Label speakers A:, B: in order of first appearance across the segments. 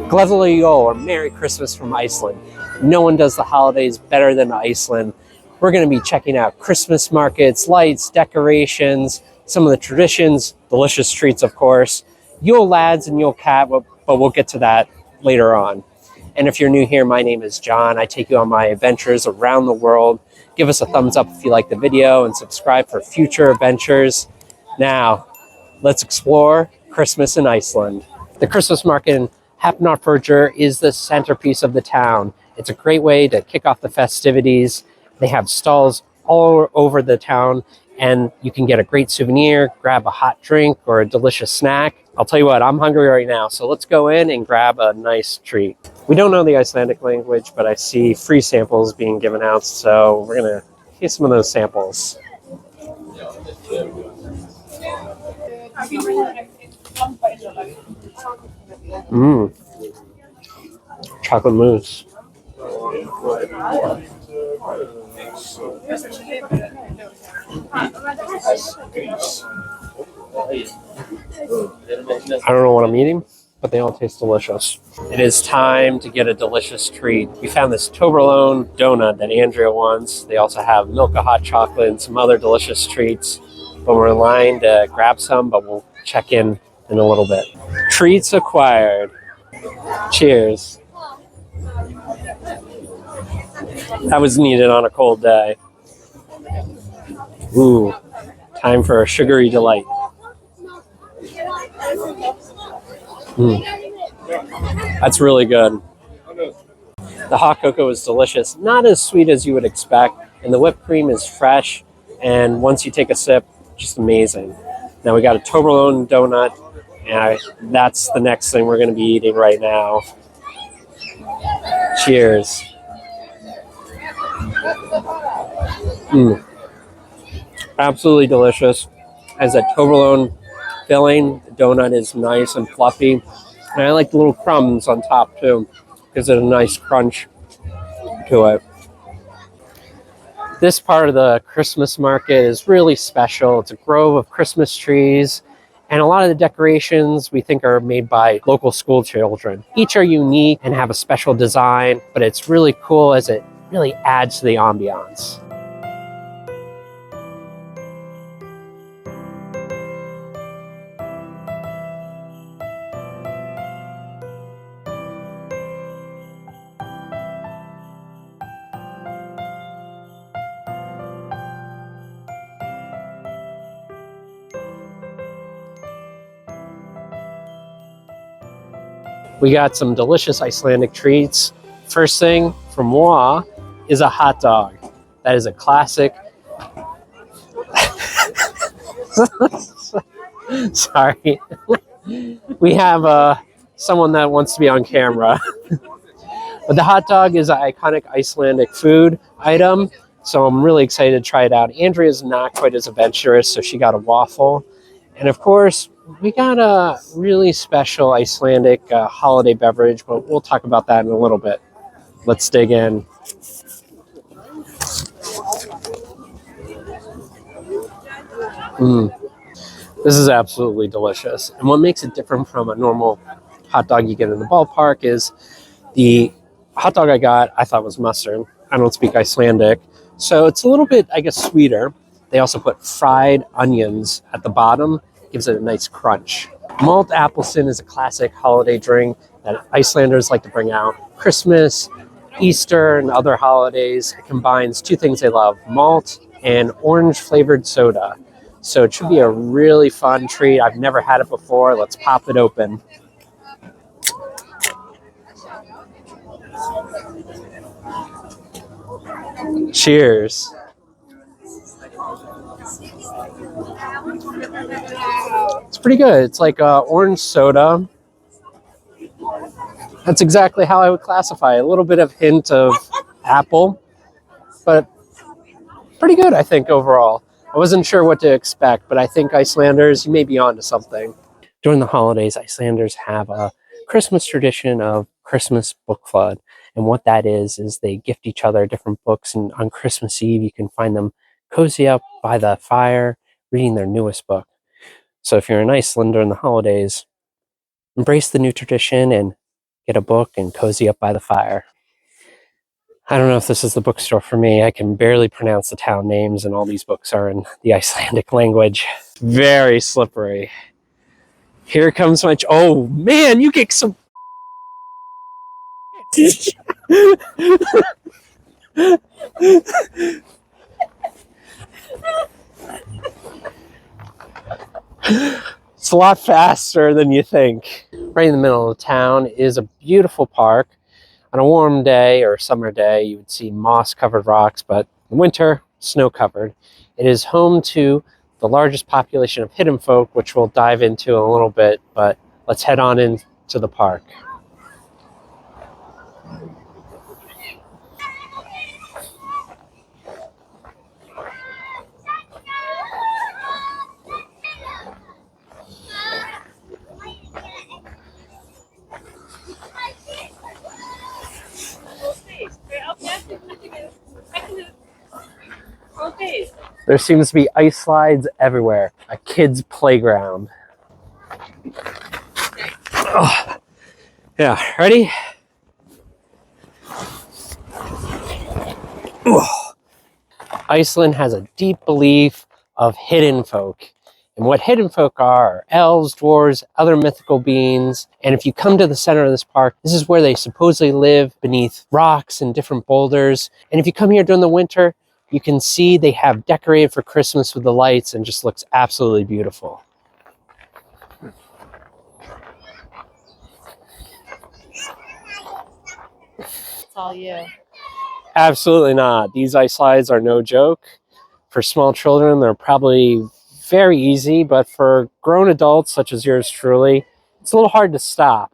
A: Gleðilega, or Merry Christmas from Iceland. No one does the holidays better than Iceland. We're going to be checking out Christmas markets, lights, decorations, some of the traditions, delicious treats, of course, Yule lads and Yule Cat, but we'll get to that later on. And if you're new here, my name is John. I take you on my adventures around the world. Give us a thumbs up if you like the video and subscribe for future adventures. Now, let's explore Christmas in Iceland. The Christmas market in Hafnarfjörður is the centerpiece of the town. It's a great way to kick off the festivities. They have stalls all over the town, and you can get a great souvenir, grab a hot drink or a delicious snack. I'll tell you what, I'm hungry right now, so let's go in and grab a nice treat. We don't know the Icelandic language, but I see free samples being given out, so we're gonna get some of those samples. Chocolate mousse. I don't know what I'm eating, but they all taste delicious. It is time to get a delicious treat. We found this Toblerone donut that Andrea wants. They also have Milka hot chocolate and some other delicious treats. But we're in line to grab some, but we'll check in a little bit. Treats acquired. Cheers. That was needed on a cold day. Ooh, time for a sugary delight. That's really good. The hot cocoa is delicious, not as sweet as you would expect, and the whipped cream is fresh, and once you take a sip, just amazing. Now we got a Toblerone donut, and that's the next thing we're going to be eating right now. Cheers. Absolutely delicious. Has that Toblerone filling. The donut is nice and fluffy. And I like the little crumbs on top too. Gives it a nice crunch to it. This part of the Christmas market is really special. It's a grove of Christmas trees. And a lot of the decorations we think are made by local school children. Each are unique and have a special design, but it's really cool as it really adds to the ambiance. We got some delicious Icelandic treats. First thing from moi is a hot dog. That is a classic. Sorry. We have someone that wants to be on camera. But the hot dog is an iconic Icelandic food item, so I'm really excited to try it out. Andrea's not quite as adventurous, so she got a waffle. And of course, we got a really special Icelandic holiday beverage, but we'll talk about that in a little bit. Let's dig in. This is absolutely delicious. And what makes it different from a normal hot dog you get in the ballpark is the hot dog I thought was mustard. I don't speak Icelandic, so it's a little bit, I guess, sweeter. They also put fried onions at the bottom. Gives it a nice crunch. Malt Appleton is a classic holiday drink that Icelanders like to bring out. Christmas, Easter, and other holidays. It combines two things they love, malt and orange-flavored soda. So it should be a really fun treat. I've never had it before. Let's pop it open. Cheers. It's pretty good. It's like orange soda. That's exactly how I would classify it. A little bit of hint of apple, but pretty good, I think, overall. I wasn't sure what to expect, but I think Icelanders, you may be onto something. During the holidays, Icelanders have a Christmas tradition of Christmas book club. And what that is they gift each other different books. And on Christmas Eve, you can find them cozy up by the fire, reading their newest book. So if you're in Iceland during the holidays, embrace the new tradition and get a book, and cozy up by the fire. I don't know if this is the bookstore for me. I can barely pronounce the town names, and all these books are in the Icelandic language. Very slippery. Here comes my... Oh, man, you get some... It's a lot faster than you think. Right in the middle of the town is a beautiful park. On a warm day or summer day, you would see moss-covered rocks, but in winter, snow-covered. It is home to the largest population of hidden folk, which we'll dive into in a little bit, but let's head on into the park. There seems to be ice slides everywhere. A kid's playground. Oh. Yeah, ready? Oh. Iceland has a deep belief of hidden folk. And what hidden folk are elves, dwarves, other mythical beings. And if you come to the center of this park, this is where they supposedly live, beneath rocks and different boulders. And if you come here during the winter, you can see they have decorated for Christmas with the lights, and just looks absolutely beautiful.
B: It's all you.
A: Absolutely not. These ice slides are no joke. For small children, they're probably very easy, but for grown adults, such as yours truly, it's a little hard to stop.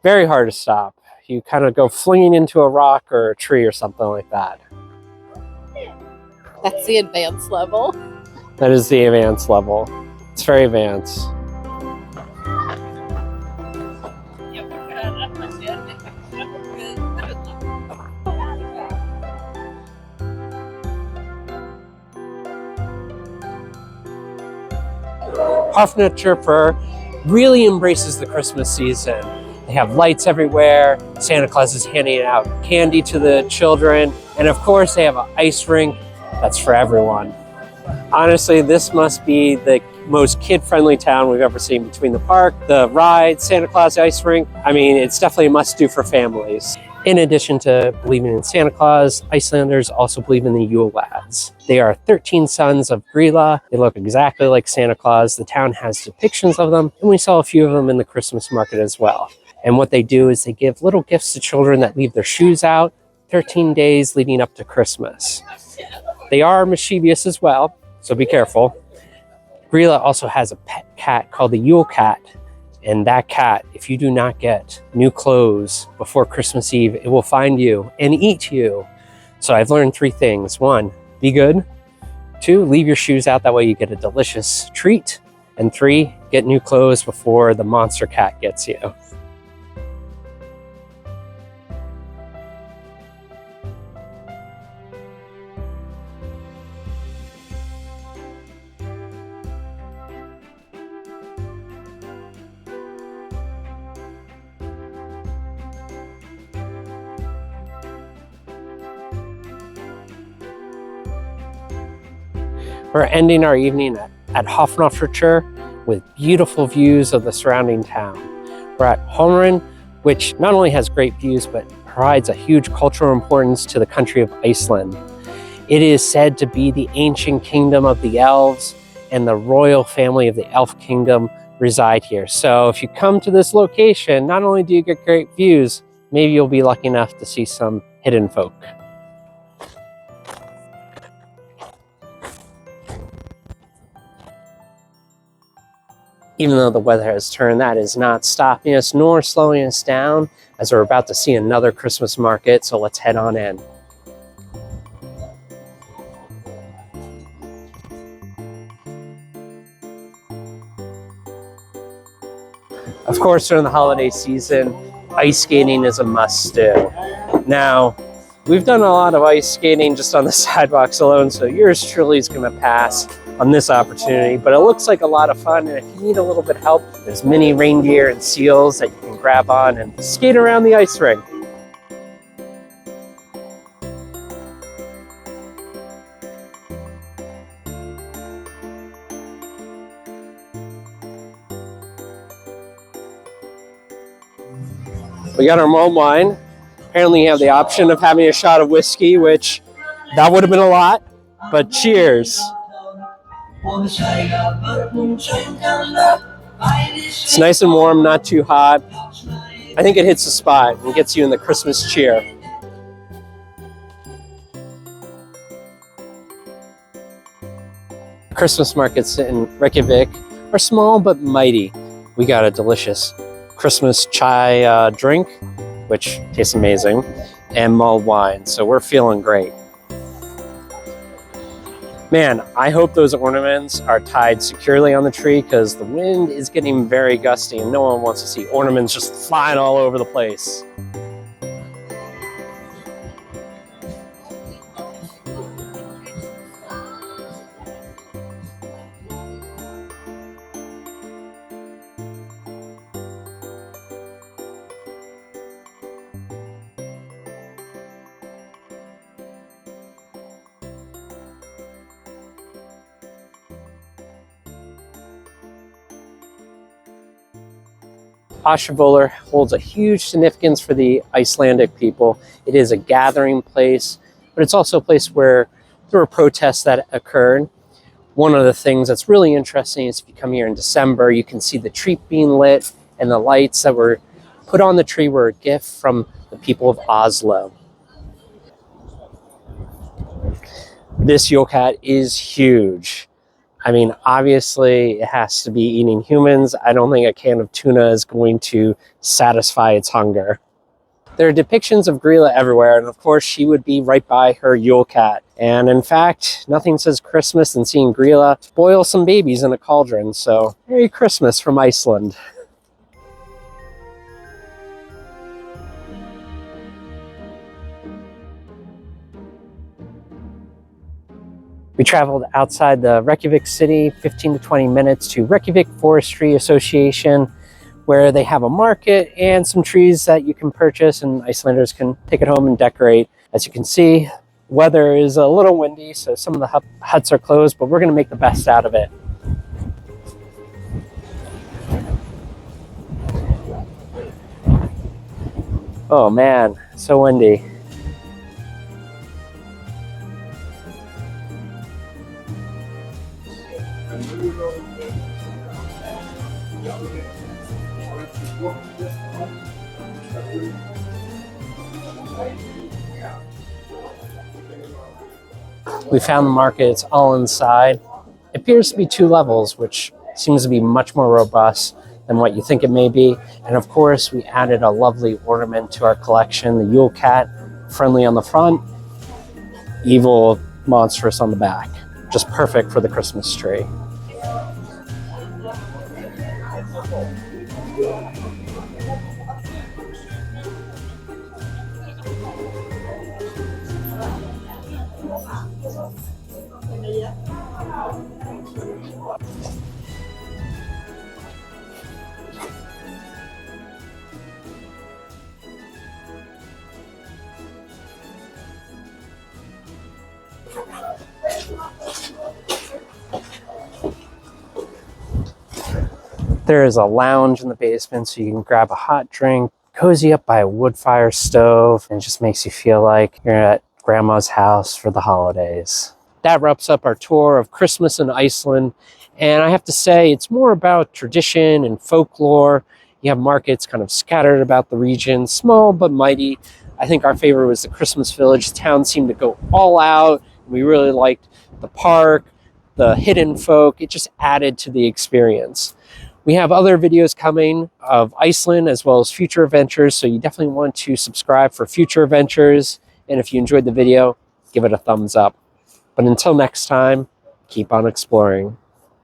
A: Very hard to stop. You kind of go flinging into a rock or a tree or something like that.
B: That's the advanced level.
A: That is the advanced level. It's very advanced. Hafnarfjörður really embraces the Christmas season. They have lights everywhere. Santa Claus is handing out candy to the children. And of course, they have an ice rink that's for everyone. Honestly, this must be the most kid-friendly town we've ever seen. Between the park, the ride, Santa Claus ice rink. I mean, it's definitely a must-do for families. In addition to believing in Santa Claus, Icelanders also believe in the Yule lads. They are 13 sons of Grýla. They look exactly like Santa Claus. The town has depictions of them, and we saw a few of them in the Christmas market as well. And what they do is they give little gifts to children that leave their shoes out 13 days leading up to Christmas. They are mischievous as well, so be careful. Grýla also has a pet cat called the Yule Cat. And that cat, if you do not get new clothes before Christmas Eve, it will find you and eat you. So I've learned 3 things. 1, be good. 2, leave your shoes out. That way you get a delicious treat. And 3, get new clothes before the monster cat gets you. We're ending our evening at Hafnarfjörður with beautiful views of the surrounding town. We're at Hamarinn, which not only has great views, but provides a huge cultural importance to the country of Iceland. It is said to be the ancient kingdom of the Elves, and the royal family of the Elf Kingdom reside here. So if you come to this location, not only do you get great views, maybe you'll be lucky enough to see some hidden folk. Even though the weather has turned, that is not stopping us nor slowing us down, as we're about to see another Christmas market, so let's head on in. Of course, during the holiday season, ice skating is a must-do. Now, we've done a lot of ice skating just on the sidewalks alone, so yours truly is going to pass. on this opportunity, but it looks like a lot of fun. And if you need a little bit of help, there's mini reindeer and seals that you can grab on and skate around the ice rink. We got our mulled wine. Apparently you have the option of having a shot of whiskey, which that would have been a lot, but cheers. It's nice and warm, not too hot. I think it hits the spot and gets you in the Christmas cheer. Christmas markets in Reykjavik are small but mighty. We got a delicious Christmas chai drink, which tastes amazing, and mulled wine, so we're feeling great. Man, I hope those ornaments are tied securely on the tree because the wind is getting very gusty and no one wants to see ornaments just flying all over the place. Hafnarfjörður holds a huge significance for the Icelandic people. It is a gathering place, but it's also a place where there were protests that occurred. One of the things that's really interesting is if you come here in December, you can see the tree being lit, and the lights that were put on the tree were a gift from the people of Oslo. This Yule Cat is huge. I mean, obviously it has to be eating humans. I don't think a can of tuna is going to satisfy its hunger. There are depictions of Grýla everywhere, and of course she would be right by her Yule Cat. And in fact, nothing says Christmas than seeing Grýla boil some babies in a cauldron, so Merry Christmas from Iceland. We traveled outside the Reykjavik city, 15 to 20 minutes to Reykjavík Forestry Association, where they have a market and some trees that you can purchase and Icelanders can take it home and decorate. As you can see, weather is a little windy, so some of the huts are closed, but we're gonna make the best out of it. Oh man, so windy. We found the market, it's all inside. It appears to be 2 levels, which seems to be much more robust than what you think it may be. And of course, we added a lovely ornament to our collection, the Yule Cat, friendly on the front, evil, monstrous on the back. Just perfect for the Christmas tree. There is a lounge in the basement so you can grab a hot drink, cozy up by a wood fire stove, and it just makes you feel like you're at grandma's house for the holidays. That wraps up our tour of Christmas in Iceland, and I have to say it's more about tradition and folklore. You have markets kind of scattered about the region, small but mighty. I think our favorite was the Christmas village. The town seemed to go all out. We really liked the park, the hidden folk. It just added to the experience. We have other videos coming of Iceland as well as future adventures, so you definitely want to subscribe for future adventures. And if you enjoyed the video, give it a thumbs up. But until next time, keep on exploring.